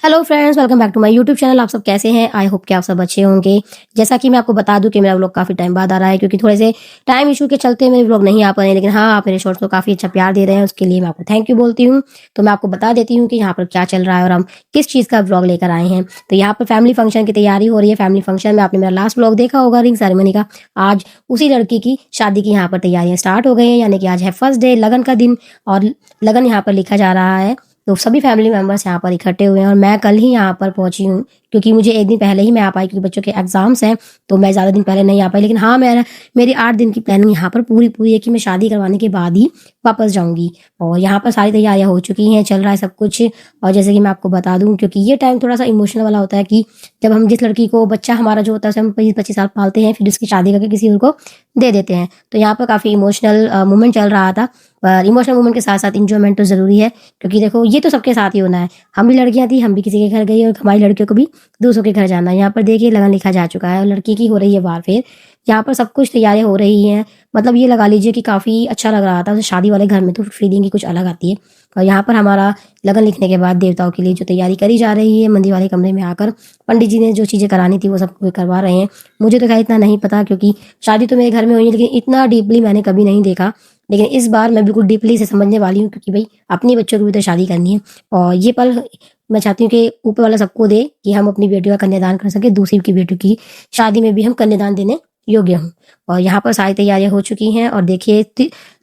Hello friends, welcome back to my YouTube channel. आप सब कैसे हैं? आई होप कि आप सब अच्छे होंगे। जैसा कि मैं आपको बता दूं कि मेरा व्लॉग काफ़ी टाइम बाद आ रहा है, क्योंकि थोड़े से टाइम इशू के चलते मेरे व्लॉग नहीं आ पा रहे हैं। लेकिन हाँ, आप मेरे शॉर्ट्स को काफ़ी अच्छा प्यार दे रहे हैं, उसके लिए मैं आपको थैंक यू बोलती हूँ। तो मैं आपको बता देती हूँ कि यहाँ पर क्या चल रहा है और हम किस चीज़ का व्लॉग लेकर आए हैं। तो यहाँ पर फैमिली फंक्शन की तैयारी हो रही है। फैमिली फंक्शन में आपने मेरा लास्ट व्लॉग देखा होगा रिंग सेरेमनी का। आज उसी लड़की की शादी की यहाँ पर तैयारियां स्टार्ट हो गई हैं, यानी कि आज है फर्स्ट डे, लगन का दिन, और लगन यहाँ पर लिखा जा रहा है। तो सभी फैमिली मेंबर्स यहाँ पर इकट्ठे हुए हैं और मैं कल ही यहाँ पर पहुंची हूँ, क्योंकि मुझे एक दिन पहले ही मैं आ पाई, क्योंकि बच्चों के एग्जाम्स हैं। तो मैं ज़्यादा दिन पहले नहीं आ पाई। लेकिन हाँ, मेरी 8 दिन की प्लानिंग यहाँ पर पूरी है कि मैं शादी करवाने के बाद ही वापस जाऊँगी। और यहाँ पर सारी तैयारियाँ हो चुकी हैं, चल रहा है सब कुछ। और जैसे कि मैं आपको बता दूँ, क्योंकि ये टाइम थोड़ा सा इमोशनल वाला होता है कि जब हम जिस लड़की को, बच्चा हमारा जो होता है, हम 25-25 साल पालते हैं, फिर उसकी शादी करके किसी और को दे देते हैं। तो यहाँ पर काफ़ी इमोशनल मोमेंट चल रहा था। पर इमोशनल मोमेंट के साथ साथ इंजॉयमेंट तो ज़रूरी है, क्योंकि देखो ये तो सबके साथ ही होना है। हम भी लड़कियां थी, हम भी किसी के घर गई, और हमारी लड़कियों को भी दूसरों के घर जाना है। यहाँ पर देखिए लगन लिखा जा चुका है और लड़की की हो रही है वार फेर। यहाँ पर सब कुछ तैयारियां हो रही हैं। मतलब ये लगा लीजिए कि काफ़ी अच्छा लग रहा था। तो शादी वाले घर में तो फीलिंग ही कुछ अलग आती है। और यहाँ पर हमारा लगन लिखने के बाद देवताओं के लिए जो तैयारी करी जा रही है, मंदिर वाले कमरे में आकर पंडित जी ने जो चीज़ें करानी थी वो सब करवा रहे हैं। मुझे तो खैर इतना नहीं पता, क्योंकि शादी तो मेरे घर में हुई है, लेकिन इतना डीपली मैंने कभी नहीं देखा। लेकिन इस बार मैं बिल्कुल डीपली से समझने वाली हूँ, क्योंकि भाई अपनी बच्चों की भी तो शादी करनी है। और ये पल मैं चाहती हूँ कि ऊपर वाला सबको दे कि हम अपनी बेटियों का कन्यादान कर सके, दूसरी की बेटियों की शादी में भी हम कन्यादान देने योग्य हूँ। और यहाँ पर सारी तैयारियां हो चुकी हैं। और देखिए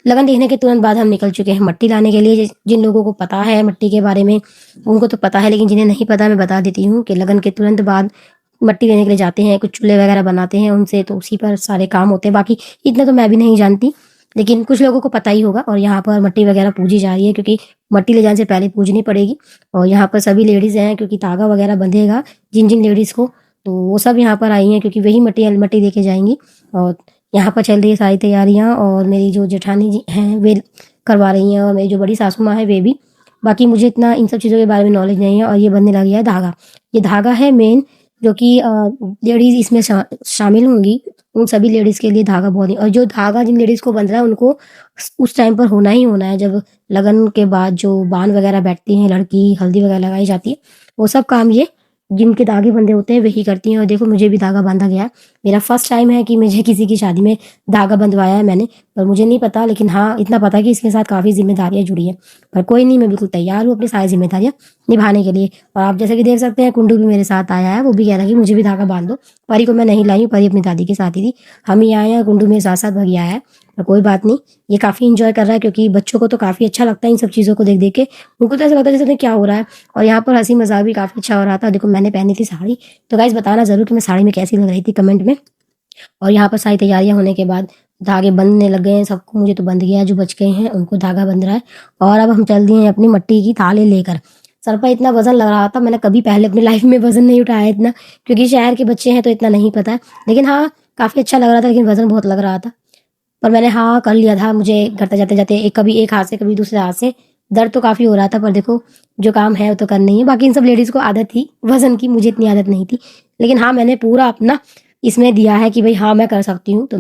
लगन देखने के तुरंत बाद हम निकल चुके हैं मट्टी लाने के लिए। जिन लोगों को पता है मट्टी के बारे में उनको तो पता है, लेकिन जिन्हें नहीं पता मैं बता देती हूँ कि लगन के तुरंत बाद मट्टी लेने के लिए जाते हैं, कुछ चूल्हे वगैरह बनाते हैं उनसे, तो उसी पर सारे काम होते हैं। बाकी इतना तो मैं भी नहीं जानती, लेकिन कुछ लोगों को पता ही होगा। और यहाँ पर मट्टी वगैरह पूजी जा रही है, क्योंकि मट्टी ले जाने से पहले पूजनी पड़ेगी। और यहाँ पर सभी लेडीज़ हैं, क्योंकि धागा वगैरह बंधेगा जिन जिन लेडीज़ को, तो वो सब यहाँ पर आई हैं, क्योंकि वही मट्टी मट्टी लेके जाएंगी। और यहाँ पर चल रही है सारी तैयारियाँ। और मेरी जो जेठानी जी हैं वे करवा रही हैं, और मेरी जो बड़ी सासू माँ है वे भी। बाकी मुझे इतना इन सब चीज़ों के बारे में नॉलेज नहीं है। और ये बनने लग गया है धागा। ये धागा है मेन, जो कि लेडीज़ इसमें शामिल होंगी, उन सभी लेडीज़ के लिए धागा बहुत ही। और जो धागा जिन लेडीज़ को बंध रहा है उनको उस टाइम पर होना ही होना है, जब लगन के बाद जो बान वगैरह बैठती हैं, लड़की हल्दी वगैरह लगाई जाती है, वो सब काम ये जिनके धागे बंधे होते हैं वही करती हैं। और देखो मुझे भी धागा बांधा गया है। मेरा फर्स्ट टाइम है कि मुझे किसी की शादी में धागा बंधवाया है मैंने। पर मुझे नहीं पता, लेकिन हाँ इतना पता है कि इसके साथ काफ़ी जिम्मेदारियाँ जुड़ी है। पर कोई नहीं, मैं बिल्कुल तैयार हूँ अपनी सारी जिम्मेदारियाँ निभाने के लिए। और आप जैसे कि देख सकते हैं, कुंडू भी मेरे साथ आया है। वो भी कह रहा है कि मुझे भी धागा बांध दो। परी को मैं नहीं लाई हूँ, परी अपनी दादी के साथ ही थी। हम ही आए हैं, कुंडू मेरे साथ साथ भगी आया है। पर कोई बात नहीं, ये काफ़ी इंजॉय कर रहा है, क्योंकि बच्चों को तो काफ़ी अच्छा लगता है इन सब चीज़ों को देख देख के। उनको तो ऐसा लगता है जैसे क्या हो रहा है। और यहाँ पर हंसी मजाक भी काफ़ी अच्छा हो रहा था। देखो मैंने पहनी थी साड़ी, तो गाइस बताना ज़रूर कि मैं साड़ी में कैसी लग रही थी कमेंट में। और यहाँ पर सारी तैयारियां होने के बाद धागे बंधने लग गए हैं सबको। मुझे तो बंध गया, जो बच गए हैं उनको धागा बंध रहा है। और अब हम चल दिए हैं अपनी मट्टी की थाली लेकर। सर पर इतना वजन लग रहा था, मैंने कभी पहले अपनी लाइफ में वजन नहीं उठाया इतना, क्योंकि शहर के बच्चे हैं तो इतना नहीं पता है। लेकिन हाँ, काफ़ी अच्छा लग रहा था, लेकिन वजन बहुत लग रहा था। पर मैंने हाँ कर लिया था। मुझे करते जाते जाते कभी एक हाथ से कभी दूसरे हाथ से दर्द तो काफ़ी हो रहा था। पर देखो जो काम है वो तो करना ही है। बाकी इन सब लेडीज़ को आदत थी वजन की, मुझे इतनी आदत नहीं थी। लेकिन हाँ, मैंने पूरा अपना इसमें दिया है कि भाई हाँ मैं कर सकती हूँ। तो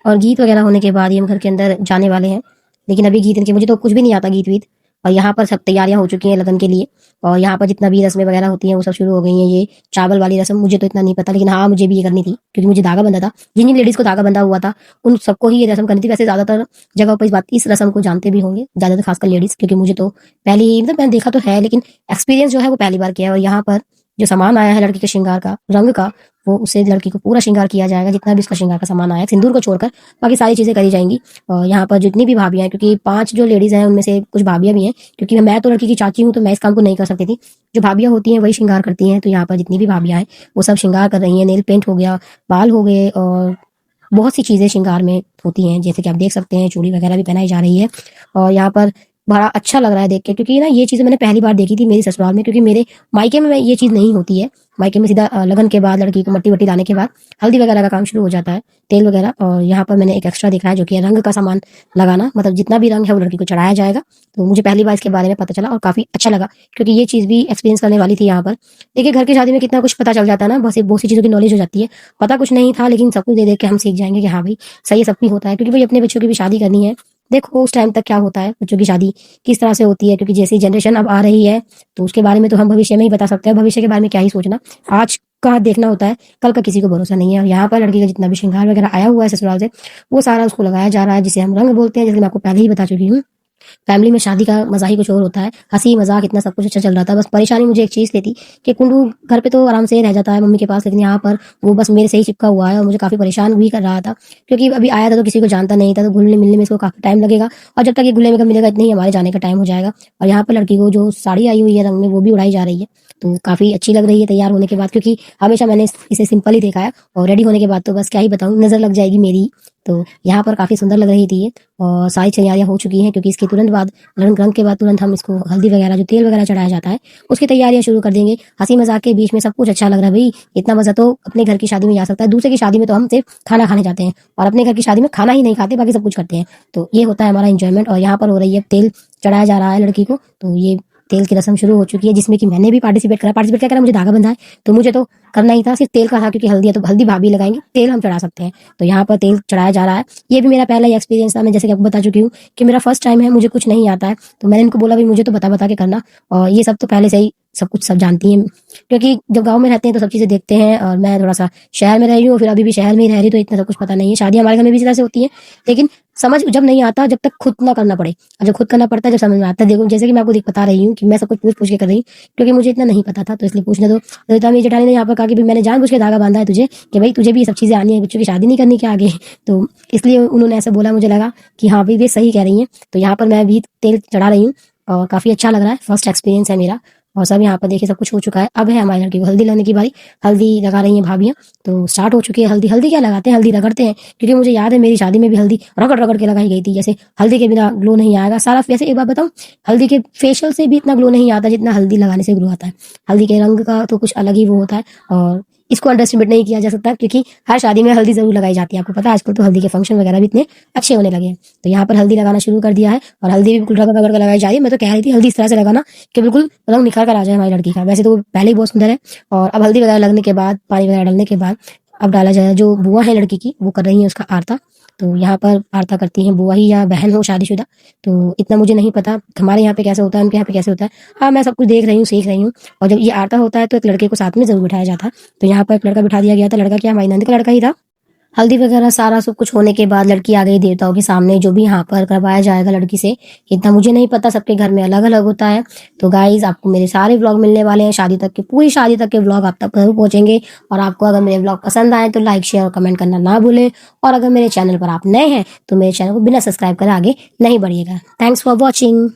और गीत वगैरह होने के बाद ही हम घर के अंदर जाने वाले हैं। लेकिन अभी गीत इनके, मुझे तो कुछ भी नहीं आता गीत वीत। और यहाँ पर सब तैयारियां हो चुकी हैं लगन के लिए। और यहाँ पर जितना भी रस्में वगैरह होती हैं वो सब शुरू हो गई हैं। ये चावल वाली रस्म मुझे तो इतना नहीं पता, लेकिन हाँ मुझे भी ये करनी थी, क्योंकि मुझे धागा बंधा था। जिन जिन लेडीज़ को धागा बंधा हुआ था उन सबको ही ये रस्म करनी थी। वैसे ज़्यादातर जगह पर इस रस्म को जानते भी होंगे, ज़्यादातर खासकर लेडीज़, क्योंकि मुझे तो पहले ही, मतलब मैंने देखा तो है, लेकिन एक्सपीरियंस जो है वो पहली बार किया है। और यहाँ पर जो सामान आया है लड़की के श्रृंगार का, रंग का, वो उससे लड़की को पूरा श्रृंगार किया जाएगा। जितना भी उसका श्रृंगार का सामान आया है, सिंदूर को छोड़कर बाकी सारी चीज़ें करी जाएंगी। और यहाँ पर जितनी भी भाभियाँ हैं, क्योंकि 5 जो लेडीज़ हैं उनमें से कुछ भाभियाँ भी हैं, क्योंकि मैं तो लड़की की चाची हूँ तो मैं इस काम को नहीं कर सकती थी। जो भाभियाँ होती हैं वही श्रृंगार करती हैं। तो यहाँ पर जितनी भी भाभियाँ हैं वो सब श्रृंगार कर रही हैं। नेल पेंट हो गया, बाल हो गए, और बहुत सी चीज़ें श्रृंगार में होती हैं, जैसे कि आप देख सकते हैं चूड़ी वगैरह भी पहनाई जा रही है। और यहाँ पर बड़ा अच्छा लग रहा है देख के, क्योंकि ना ये चीज़ें मैंने पहली बार देखी थी मेरी ससुराल में, क्योंकि मेरे मायके में ये चीज़ नहीं होती है। मायके में सीधा लगन के बाद लड़की को मट्टी वट्टी लाने के बाद हल्दी वगैरह का काम शुरू हो जाता है, तेल वगैरह। और यहाँ पर मैंने एक एक्स्ट्रा देखा है जो कि रंग का सामान लगाना, मतलब जितना भी रंग है वो लड़की को चढ़ाया जाएगा। तो मुझे पहली बार इसके बारे में पता चला और काफ़ी अच्छा लगा, क्योंकि ये चीज़ भी एक्सपीरियंस करने वाली थी यहाँ पर। देखिए घर की शादी में कितना कुछ पता चल जाता है ना, बस एक बहुत सी चीज़ों की नॉलेज हो जाती है। पता कुछ नहीं था, लेकिन सब कुछ देख के हम सीख जाएंगे कि हाँ भाई सही सब भी होता है, क्योंकि भाई अपने बच्चों की भी शादी करनी है। देखो उस टाइम तक क्या होता है, बच्चों की शादी किस तरह से होती है, क्योंकि जैसी जनरेशन अब आ रही है तो उसके बारे में तो हम भविष्य में ही बता सकते हैं। भविष्य के बारे में क्या ही सोचना, आज का देखना होता है, कल का किसी को भरोसा नहीं है। और यहाँ पर लड़की का जितना भी श्रृंगार वगैरह आया हुआ है ससुराल से, वो सारा उसको लगाया जा रहा है, जिसे हम रंग बोलते हैं, जैसे मैं आपको पहले ही बता चुकी हूँ। फैमिली में शादी का मजा ही कुछ और होता है, हंसी मजाक इतना सब कुछ अच्छा चल रहा था। बस परेशानी मुझे एक चीज़ से थी कि कुंडू घर पे तो आराम से रह जाता है मम्मी के पास, लेकिन यहाँ पर वो बस मेरे से ही चिपका हुआ है और मुझे काफ़ी परेशान भी कर रहा था, क्योंकि अभी आया था तो किसी को जानता नहीं था, तो घुलने मिलने में इसको काफ़ी टाइम लगेगा। और जब तक ये घुलने में मिलेगा इतने ही हमारे जाने का टाइम हो जाएगा। और यहाँ पर लड़की को जो साड़ी आई हुई है रंग में, वो भी उड़ाई जा रही है, तो काफ़ी अच्छी लग रही है तैयार होने के बाद, क्योंकि हमेशा मैंने इसे सिंपल ही देखा है। और रेडी होने के बाद तो बस क्या ही बताऊँ, नज़र लग जाएगी मेरी। तो यहाँ पर काफ़ी सुंदर लग रही थी ये, और सारी तैयारियां हो चुकी हैं, क्योंकि इसके तुरंत बाद रंग के बाद तुरंत हम इसको हल्दी वगैरह जो तेल वगैरह चढ़ाया जाता है उसकी तैयारियां शुरू कर देंगे। हंसी मजाक के बीच में सब कुछ अच्छा लग रहा है भाई। इतना मजा तो अपने घर की शादी में आ सकता है, दूसरे की शादी में तो हम सिर्फ खाना खाने जाते हैं, और अपने घर की शादी में खाना ही नहीं खाते, बाकी सब कुछ करते हैं। तो ये होता है हमारा इंजॉयमेंट। और यहाँ पर हो रही है तेल चढ़ाया जा रहा है लड़की को, तो ये तेल की रस्म शुरू हो चुकी है, जिसमें कि मैंने भी पार्टिसिपेट क्या करा, मुझे धागा बंधा है तो मुझे तो करना ही था। सिर्फ तेल का था, क्योंकि हल्दी है तो हल्दी भाभी लगाएंगे, तेल हम चढ़ा सकते हैं। तो यहाँ पर तेल चढ़ाया जा रहा है। ये भी मेरा पहला ही एक्सपीरियंस था, मैं जैसे कि आपको बता चुकी हूँ कि मेरा फर्स्ट टाइम है, मुझे कुछ नहीं आता है। तो मैंने इनको बोला भाई मुझे तो बता के करना, और ये सब तो पहले से ही सब कुछ सब जानती हैं, क्योंकि जब गांव में रहते हैं तो सब चीज़ें देखते हैं, और मैं थोड़ा सा शहर में रह रही हूँ, फिर अभी भी शहर में ही रह रही, तो इतना सब कुछ पता नहीं है। शादी हमारे घर में भी इसी तरह से होती है, लेकिन समझ जब नहीं आता जब तक खुद ना करना पड़े, और जब खुद करना पड़ता है जब समझ में आता है। देखो जैसे कि मैं आपको बता रही हूँ कि मैं सब कुछ पूछ के कर रही हूँ, क्योंकि मुझे इतना नहीं पता था, तो इसलिए पूछने दो। ललिता मेरी जेठानी ने यहाँ पर कहा कि मैंने जानबूझ के धागा बांधा है तुझे, कि भाई तुझे भी ये सब चीज़ें आनी है, बच्चों की शादी नहीं करनी क्या आगे। तो इसलिए उन्होंने ऐसा बोला, मुझे लगा कि हाँ भाई वे सही कह रही हैं। तो यहाँ पर मैं भी तेल चढ़ा रही हूँ और काफ़ी अच्छा लग रहा है, फर्स्ट एक्सपीरियंस है मेरा। और सब यहाँ पर देखिए सब कुछ हो चुका है। अब है हमारी लड़की को हल्दी लगाने की बारी। हल्दी लगा रही हैं भाभियाँ, तो स्टार्ट हो चुकी है हल्दी। हल्दी क्या लगाते हैं, हल्दी रगड़ते हैं, क्योंकि मुझे याद है मेरी शादी में भी हल्दी रगड़ रगड़ के लगाई गई थी। जैसे हल्दी के बिना ग्लो नहीं आएगा सारा। वैसे एक बात बताऊँ, हल्दी के फेशियल से भी इतना ग्लो नहीं आता जितना हल्दी लगाने से ग्लो आता है। हल्दी के रंग का तो कुछ अलग ही वो होता है, और इसको अंडरस्टिमेट नहीं किया जा सकता, क्योंकि हर शादी में हल्दी जरूर लगाई जाती है। आपको पता है आजकल तो हल्दी के फंक्शन वगैरह भी इतने अच्छे होने लगे हैं। तो यहाँ पर हल्दी लगाना शुरू कर दिया है, और हल्दी भी बिल्कुल रगड़ रगड़ कर लगाई जा रही है। मैं तो कह रही थी हल्दी इस तरह से लगाना कि बिल्कुल रंग निखर कर आ जाए हमारी लड़की का। वैसे तो वो पहले ही बहुत सुंदर है, और अब हल्दी वगैरह लगने के बाद, पानी वगैरह डालने के बाद अब डाला जाए। जो बुआ है लड़की की वो कर रही है उसका आरता। तो यहाँ पर आरता करती हैं बुआ ही, या बहन हो शादीशुदा, तो इतना मुझे नहीं पता हमारे यहाँ पे कैसे होता है, उनके यहाँ पे कैसे होता है। हाँ मैं सब कुछ देख रही हूँ, सीख रही हूँ। और जब ये आरता होता है तो एक लड़के को साथ में जरूर बिठाया जाता है। तो यहाँ पर एक लड़का बिठा दिया गया था। लड़का क्या, हमारी नंद का लड़का ही था। हल्दी वगैरह सारा सब कुछ होने के बाद लड़की आ गई देवताओं के सामने, जो भी यहाँ पर करवाया जाएगा लड़की से इतना मुझे नहीं पता, सबके घर में अलग अलग होता है। तो गाइज आपको मेरे सारे व्लॉग मिलने वाले हैं शादी तक के, पूरी शादी तक के व्लॉग आप तक जरूर पहुंचेंगे। और आपको अगर मेरे व्लॉग पसंद आए तो लाइक शेयर और कमेंट करना ना भूलें। और अगर मेरे चैनल पर आप नए हैं तो मेरे चैनल को बिना सब्सक्राइब करे आगे नहीं बढ़िएगा। Thanks for watching.